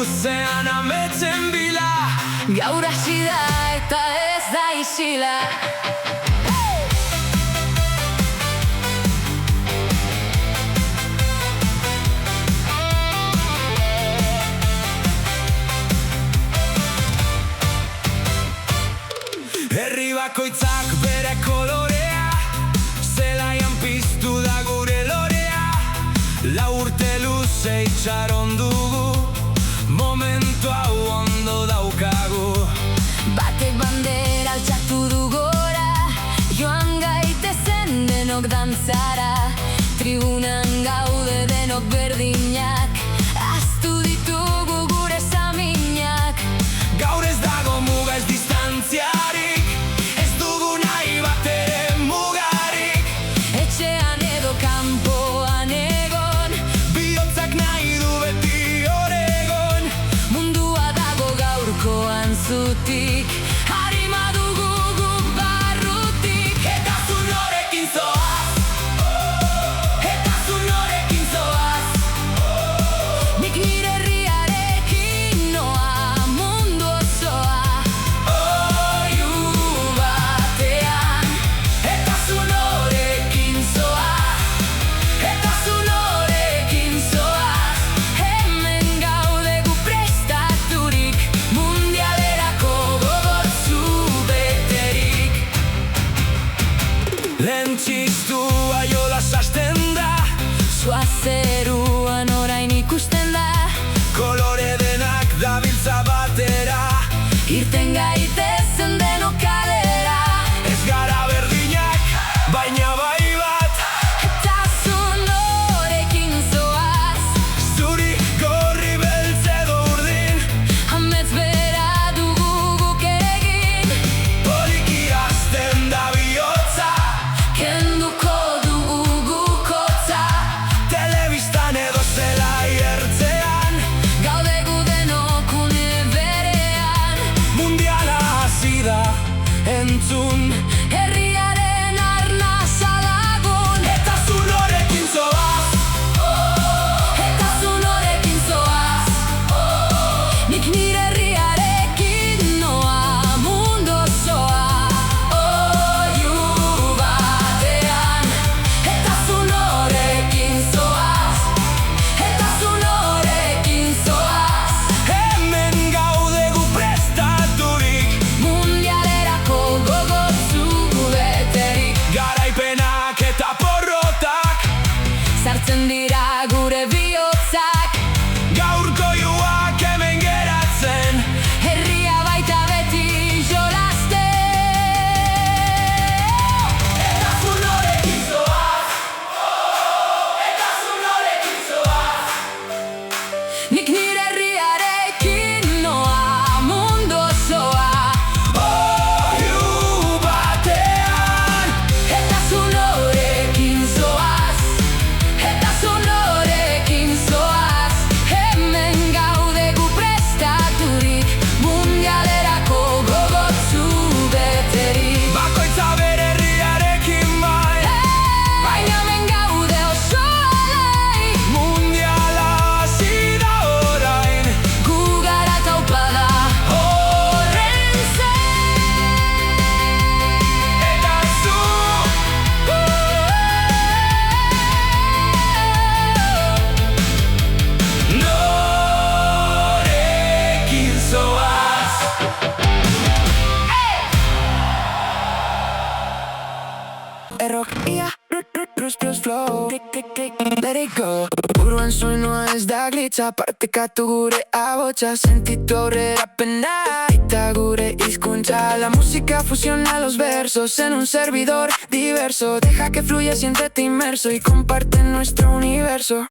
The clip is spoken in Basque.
luzean ametzen bila. Gaur hasi da eta ez da isila. Herri bakoitzak bere kolorea, zelaian piztu da gure lorea. Lau urte luze itxaron dugu, momentu hau ondo daukagu. Batek bandera altxatu du gora, joan gaitezen denok dantzara. Tribunan gaude denok berdinak, ahaztu ditugu gure saminak. Gaur ez dago muga, ez distantziarik, ez dugu nahi bat ere mugarik. Etxean edo kanpoan egon, Bihotzak nahi du beti oregon. mundua dago gaurkoan zutik, harima dugu guk barrutik. Eta zu norekin zoaz, eta zu norekin zoaz. Nik nire herriarekin noa, mundu osoa. Oihu batean, eta zu norekin zoaz, eta zu norekin zoaz. Hemen gaude gu prestaturik, mundialerako gogotsu beterik. Lehen txistua jolas hasten da, Sua zeruan orain ikusten da, kolore denak dabiltza batera. irten gaitezen denok kalera. Ez gara berdinak, baina bai bat. Eta zu norekin zoaz, Zuri gorri beltz edo urdin, amets bera dugu guk egin. poliki hasten da bihotza. Kenduko dugu guk hotza, Telebistan edo zelai ertzean, gaude gu denok une berean. mundiala hasi da entzun. Herriaren arnasa lagun, Eta zu norekin zoaz, eta zu norekin zoaz. Nik nire herriarekin noa, mundu osoa. Oihu batean, eta zu norekin zoaz, eta zu norekin zoaz. hemen gaude gu prestaturik, Mundialerako gogotsu beterik. garaipenak eta porrotak, Sartzen dira gure bihotzak, gaurko juak hemen geratzen. herria baita beti jolasten. Eta zu norekin zoaz, eta zu norekin zoaz. Nik nire herriarekin noa, mundu osoa. Oihu batean, Eta zu norekin zoaz, eta zu norekin zoaz. Hemen gaude gu prestaturik, mundialerako gogotsu beterik. bakoitza bere herriarekin bai. Baina hemen gaude oso alai, Mundiala hasi da orain, gu gara taupada horren zen. eta zu norekin zoaz. Errok, ia, plus flow, click, let it go. Buruan soinua ez da glitza, partekatu gure ahotsa, sentitu aurrerapena, eta gure hizkuntza. La música fusiona los versos en un servidor diverso. Deja que fluya, siéntete inmerso y comparte nuestro universo.